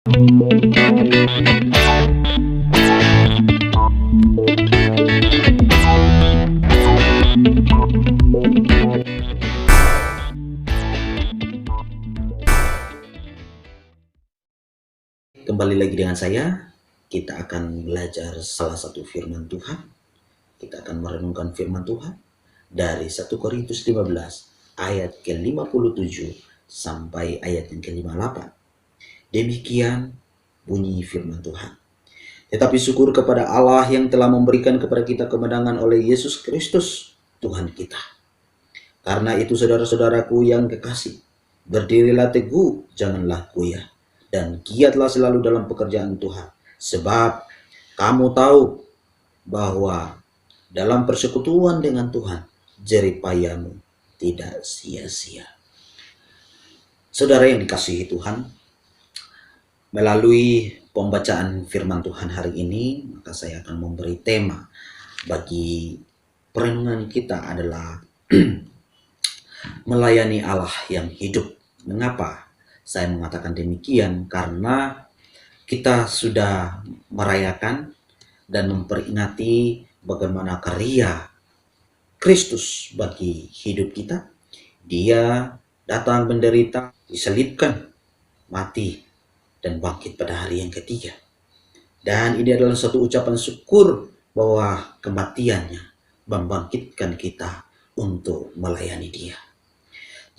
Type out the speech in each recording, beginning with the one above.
Kembali lagi dengan saya, kita akan belajar salah satu firman Tuhan. Kita akan merenungkan firman Tuhan dari 1 Korintus 15 ayat ke-57 sampai ayat yang ke-58. Demikian bunyi firman Tuhan. Tetapi syukur kepada Allah yang telah memberikan kepada kita kemenangan oleh Yesus Kristus, Tuhan kita. Karena itu saudara-saudaraku yang kekasih, berdirilah teguh, janganlah goyah, dan giatlah selalu dalam pekerjaan Tuhan. Sebab kamu tahu bahwa dalam persekutuan dengan Tuhan, jeripayamu tidak sia-sia. Saudara yang dikasihi Tuhan, melalui pembacaan firman Tuhan hari ini, maka saya akan memberi tema bagi perenungan kita adalah melayani Allah yang hidup. Mengapa saya mengatakan demikian? Karena kita sudah merayakan dan memperingati bagaimana karya Kristus bagi hidup kita. Dia datang menderita, disalibkan, mati, dan bangkit pada hari yang ketiga. Dan ini adalah satu ucapan syukur bahwa kematiannya membangkitkan kita untuk melayani Dia.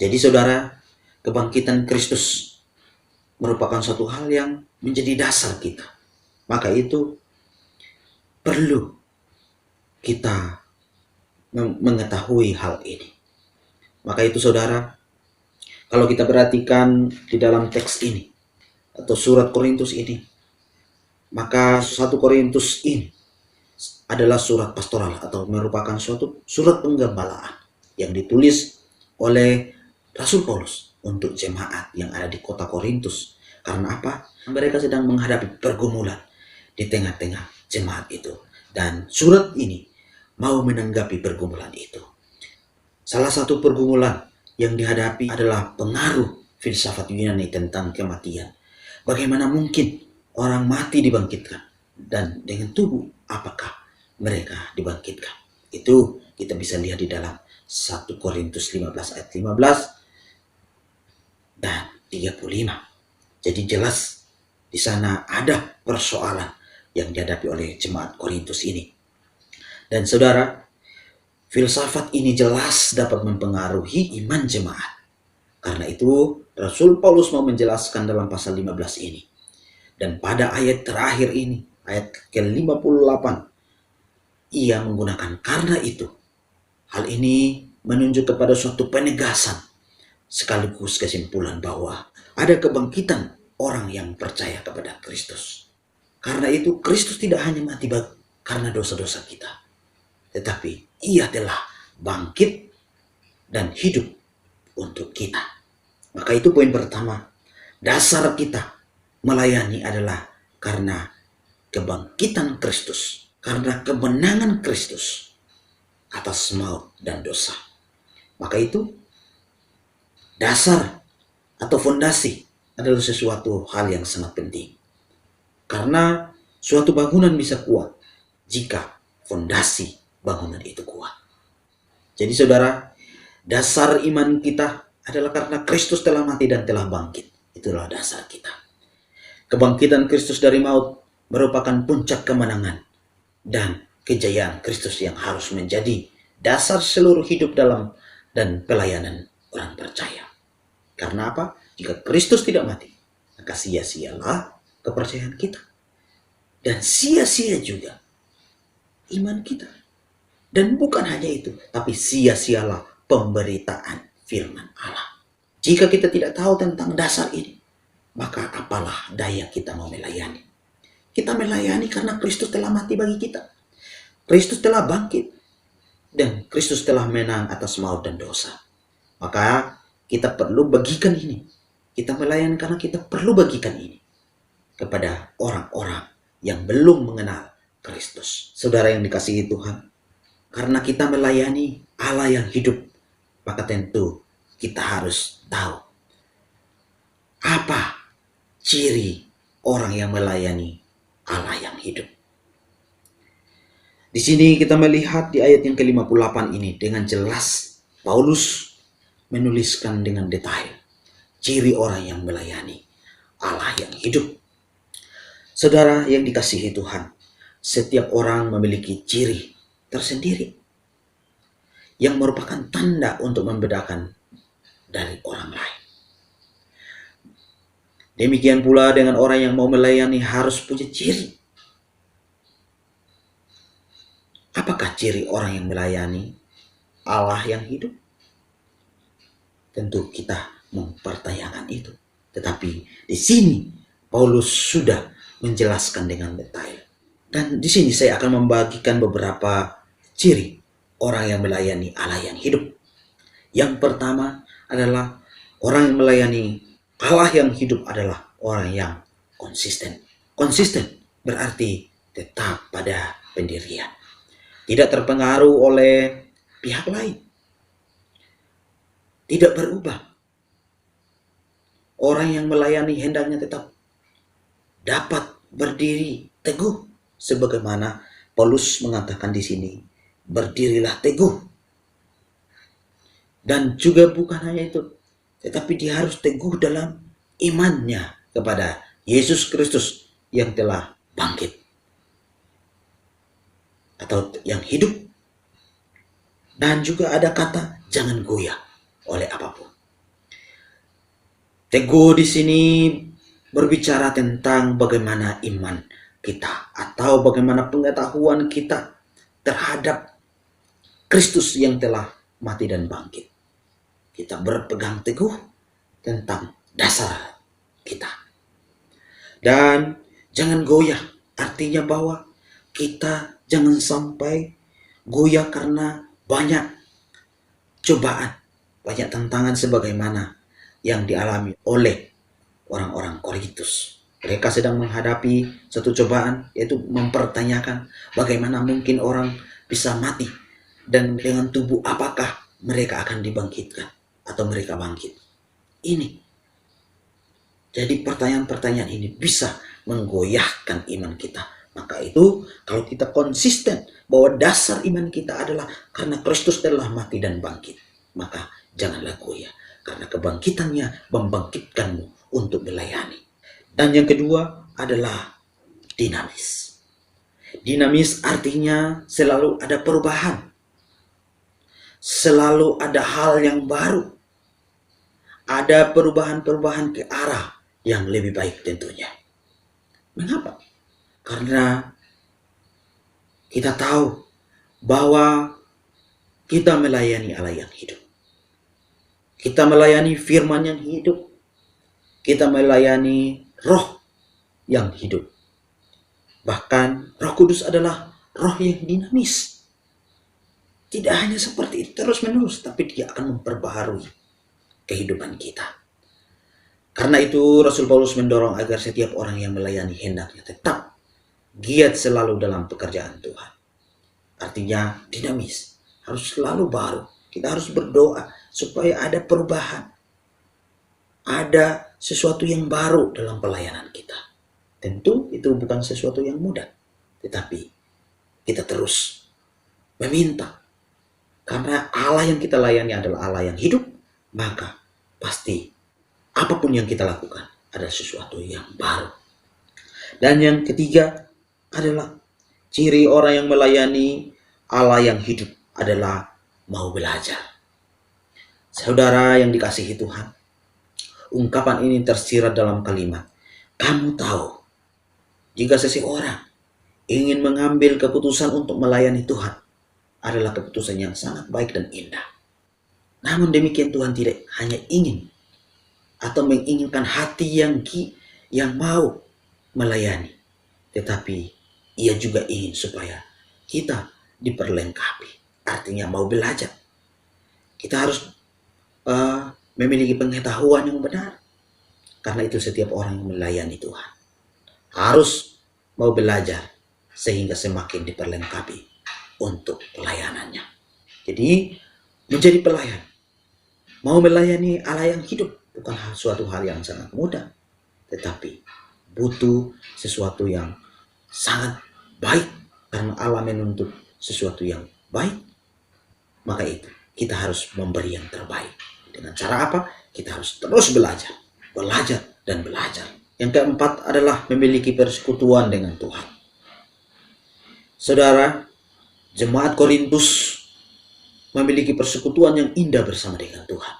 Jadi saudara, kebangkitan Kristus merupakan suatu hal yang menjadi dasar kita. Maka itu perlu kita mengetahui hal ini. Maka itu saudara, kalau kita perhatikan di dalam teks ini atau surat Korintus ini, maka 1 Korintus ini adalah surat pastoral atau merupakan suatu surat penggembalaan yang ditulis oleh Rasul Paulus untuk jemaat yang ada di kota Korintus. Karena apa? Mereka sedang menghadapi pergumulan di tengah-tengah jemaat itu. Dan surat ini mau menanggapi pergumulan itu. Salah satu pergumulan yang dihadapi adalah pengaruh filsafat Yunani tentang kematian. Bagaimana mungkin orang mati dibangkitkan? Dan dengan tubuh, apakah mereka dibangkitkan? Itu kita bisa lihat di dalam 1 Korintus 15 ayat 15 dan 35. Jadi jelas di sana ada persoalan yang dihadapi oleh jemaat Korintus ini. Dan saudara, filsafat ini jelas dapat mempengaruhi iman jemaat. Karena itu Rasul Paulus mau menjelaskan dalam pasal 15 ini. Dan pada ayat terakhir ini, ayat ke-58, ia menggunakan karena itu. Hal ini menunjuk kepada suatu penegasan sekaligus kesimpulan bahwa ada kebangkitan orang yang percaya kepada Kristus. Karena itu Kristus tidak hanya mati karena dosa-dosa kita, tetapi ia telah bangkit dan hidup untuk kita. Maka itu poin pertama. Dasar kita melayani adalah karena kebangkitan Kristus, karena kemenangan Kristus atas maut dan dosa. Maka itu dasar atau fondasi adalah sesuatu hal yang sangat penting. Karena suatu bangunan bisa kuat jika fondasi bangunan itu kuat. Jadi saudara, dasar iman kita adalah karena Kristus telah mati dan telah bangkit. Itulah dasar kita. Kebangkitan Kristus dari maut merupakan puncak kemenangan dan kejayaan Kristus yang harus menjadi dasar seluruh hidup dalam dan pelayanan orang percaya. Karena apa? Jika Kristus tidak mati, maka sia-sialah kepercayaan kita. Dan sia-sia juga iman kita. Dan bukan hanya itu, tapi sia-sialah pemberitaan firman Allah. Jika kita tidak tahu tentang dasar ini, maka apalah daya kita mau melayani. Kita melayani karena Kristus telah mati bagi kita. Kristus telah bangkit. Dan Kristus telah menang atas maut dan dosa. Maka kita perlu bagikan ini. Kita melayani karena kita perlu bagikan ini kepada orang-orang yang belum mengenal Kristus. Saudara yang dikasihi Tuhan, karena kita melayani Allah yang hidup, maka tentu kita harus tahu apa ciri orang yang melayani Allah yang hidup. Di sini kita melihat di ayat yang ke-58 ini dengan jelas Paulus menuliskan dengan detail ciri orang yang melayani Allah yang hidup. Saudara yang dikasihi Tuhan, setiap orang memiliki ciri tersendiri yang merupakan tanda untuk membedakan dari orang lain. Demikian pula dengan orang yang mau melayani harus punya ciri. Apakah ciri orang yang melayani Allah yang hidup? Tentu kita mempertanyakan itu. Tetapi di sini Paulus sudah menjelaskan dengan detail. Dan di sini saya akan membagikan beberapa ciri orang yang melayani Allah yang hidup. Yang pertama adalah orang yang melayani Allah yang hidup adalah orang yang konsisten. Konsisten berarti tetap pada pendirian. Tidak terpengaruh oleh pihak lain. Tidak berubah. Orang yang melayani hendaknya tetap dapat berdiri teguh. Sebagaimana Paulus mengatakan di sini, berdirilah teguh. Dan juga bukan hanya itu, tetapi dia harus teguh dalam imannya kepada Yesus Kristus yang telah bangkit atau yang hidup. Dan juga ada kata jangan goyah oleh apapun. Teguh di sini berbicara tentang bagaimana iman kita atau bagaimana pengetahuan kita terhadap Kristus yang telah mati dan bangkit. Kita berpegang teguh tentang dasar kita. Dan jangan goyah, artinya bahwa kita jangan sampai goyah karena banyak cobaan, banyak tantangan sebagaimana yang dialami oleh orang-orang Korintus. Mereka sedang menghadapi satu cobaan, yaitu mempertanyakan bagaimana mungkin orang bisa mati dan dengan tubuh apakah mereka akan dibangkitkan atau mereka bangkit. Ini. Jadi pertanyaan-pertanyaan ini bisa menggoyahkan iman kita. Maka itu kalau kita konsisten bahwa dasar iman kita adalah karena Kristus telah mati dan bangkit, maka janganlah goyah. Karena kebangkitannya membangkitkanmu untuk melayani. Dan yang kedua adalah dinamis. Dinamis artinya selalu ada perubahan. Selalu ada hal yang baru. Ada perubahan-perubahan ke arah yang lebih baik tentunya. Mengapa? Karena kita tahu bahwa kita melayani Allah yang hidup. Kita melayani firman yang hidup. Kita melayani roh yang hidup. Bahkan Roh Kudus adalah roh yang dinamis. Tidak hanya seperti itu terus menerus, tapi dia akan memperbaharui kehidupan kita. Karena itu Rasul Paulus mendorong agar setiap orang yang melayani hendaknya tetap giat selalu dalam pekerjaan Tuhan. Artinya dinamis, harus selalu baru. Kita harus berdoa supaya ada perubahan. Ada sesuatu yang baru dalam pelayanan kita. Tentu itu bukan sesuatu yang mudah. Tetapi kita terus meminta. Karena Allah yang kita layani adalah Allah yang hidup. Maka pasti apapun yang kita lakukan ada sesuatu yang baru. Dan yang ketiga adalah ciri orang yang melayani Allah yang hidup adalah mau belajar. Saudara yang dikasihi Tuhan, ungkapan ini tersirat dalam kalimat, kamu tahu, jika seseorang ingin mengambil keputusan untuk melayani Tuhan, adalah keputusan yang sangat baik dan indah. Namun demikian Tuhan tidak hanya ingin atau menginginkan hati yang mau melayani, tetapi Ia juga ingin supaya kita diperlengkapi. Artinya mau belajar. Kita harus memiliki pengetahuan yang benar. Karena itu setiap orang yang melayani Tuhan harus mau belajar sehingga semakin diperlengkapi untuk pelayanannya. Jadi menjadi pelayan, mau melayani Allah yang hidup bukan suatu hal yang sangat mudah, tetapi butuh sesuatu yang sangat baik, karena Allah menuntut sesuatu yang baik, maka itu kita harus memberi yang terbaik. Dengan cara apa? Kita harus terus belajar, dan belajar. Yang keempat adalah memiliki persekutuan dengan Tuhan. Saudara, jemaat Korintus memiliki persekutuan yang indah bersama dengan Tuhan.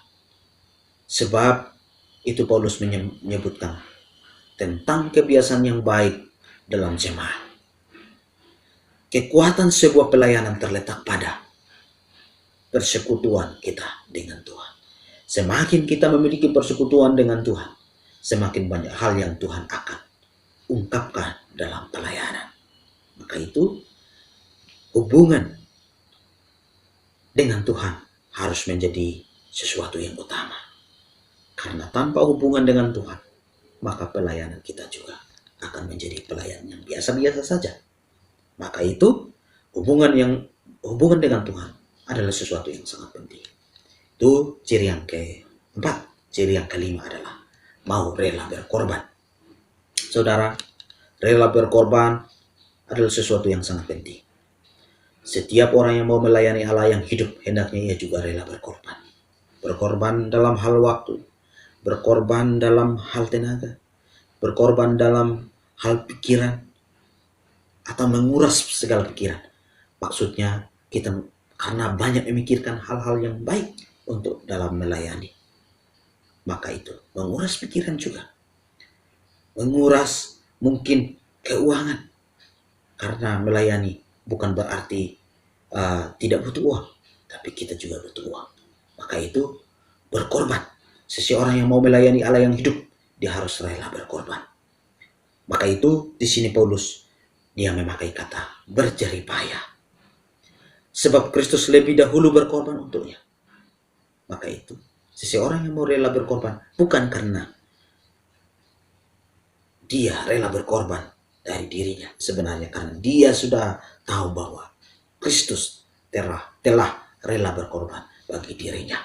Sebab itu Paulus menyebutkan tentang kebiasaan yang baik dalam jemaat. Kekuatan sebuah pelayanan terletak pada persekutuan kita dengan Tuhan. Semakin kita memiliki persekutuan dengan Tuhan, semakin banyak hal yang Tuhan akan ungkapkan dalam pelayanan. Maka itu hubungan dengan Tuhan harus menjadi sesuatu yang utama. Karena tanpa hubungan dengan Tuhan, maka pelayanan kita juga akan menjadi pelayanan yang biasa-biasa saja. Maka itu hubungan dengan Tuhan adalah sesuatu yang sangat penting. Itu ciri yang keempat. Ciri yang kelima adalah mau rela berkorban. Saudara, rela berkorban adalah sesuatu yang sangat penting. Setiap orang yang mau melayani Allah yang hidup, hendaknya ia juga rela berkorban. Berkorban dalam hal waktu, berkorban dalam hal tenaga, berkorban dalam hal pikiran, atau menguras segala pikiran. Maksudnya kita karena banyak memikirkan hal-hal yang baik untuk dalam melayani. Maka itu menguras pikiran juga. Menguras mungkin keuangan. Karena melayani bukan berarti tidak butuh uang, tapi kita juga butuh uang. Maka itu berkorban. Seseorang yang mau melayani Allah yang hidup, dia harus rela berkorban. Maka itu di sini Paulus dia memakai kata berjeripaya. Sebab Kristus lebih dahulu berkorban untuknya. Maka itu seseorang yang mau rela berkorban bukan karena dia rela berkorban dari dirinya, sebenarnya karena dia sudah tahu bahwa Kristus telah rela berkorban bagi dirinya.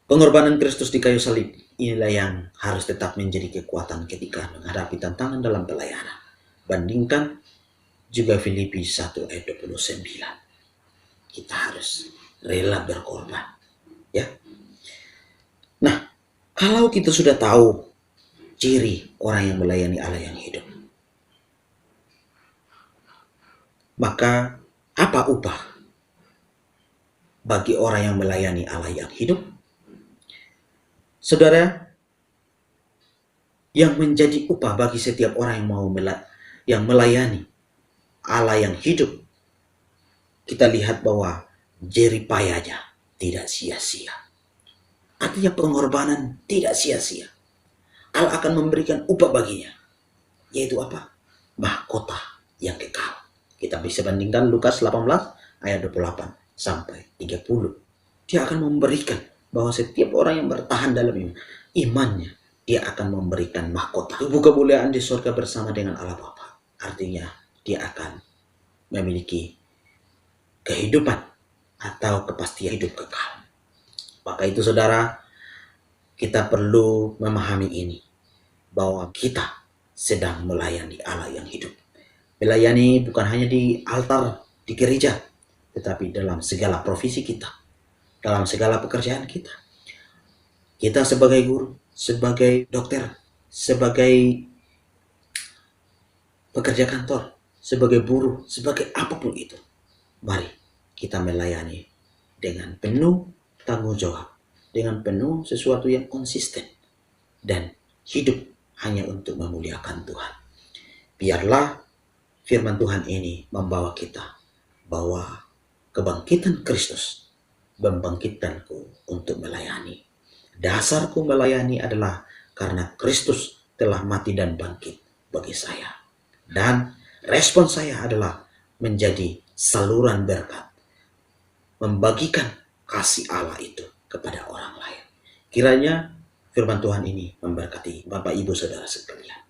Pengorbanan Kristus di kayu salib inilah yang harus tetap menjadi kekuatan ketika menghadapi tantangan dalam pelayanan. Bandingkan juga Filipi 1 ayat 29. Kita harus rela berkorban. Ya. Nah, kalau kita sudah tahu ciri orang yang melayani Allah yang hidup, maka apa upah bagi orang yang melayani Allah yang hidup? Saudara, yang menjadi upah bagi setiap orang yang melayani Allah yang hidup, kita lihat bahwa jeripayanya tidak sia-sia. Artinya pengorbanan tidak sia-sia. Allah akan memberikan upah baginya. Yaitu apa? Mahkota yang kekal. Kita bisa bandingkan Lukas 18 ayat 28 sampai 30. Dia akan memberikan bahwa setiap orang yang bertahan dalam imannya, dia akan memberikan mahkota. Tubuh kemuliaan di surga bersama dengan Allah Bapa. Artinya dia akan memiliki kehidupan atau kepastian hidup kekal. Maka itu saudara, kita perlu memahami ini, bahwa kita sedang melayani Allah yang hidup. Melayani bukan hanya di altar, di gereja, tetapi dalam segala profesi kita, dalam segala pekerjaan kita. Kita sebagai guru, sebagai dokter, sebagai pekerja kantor, sebagai buruh, sebagai apapun itu, mari kita melayani dengan penuh tanggung jawab, dengan penuh sesuatu yang konsisten, dan hidup hanya untuk memuliakan Tuhan. Biarlah firman Tuhan ini membawa kita bahwa kebangkitan Kristus membangkitkanku untuk melayani. Dasarku melayani adalah karena Kristus telah mati dan bangkit bagi saya. Dan respon saya adalah menjadi saluran berkat, membagikan kasih Allah itu kepada orang lain. Kiranya firman Tuhan ini memberkati Bapak Ibu Saudara sekalian.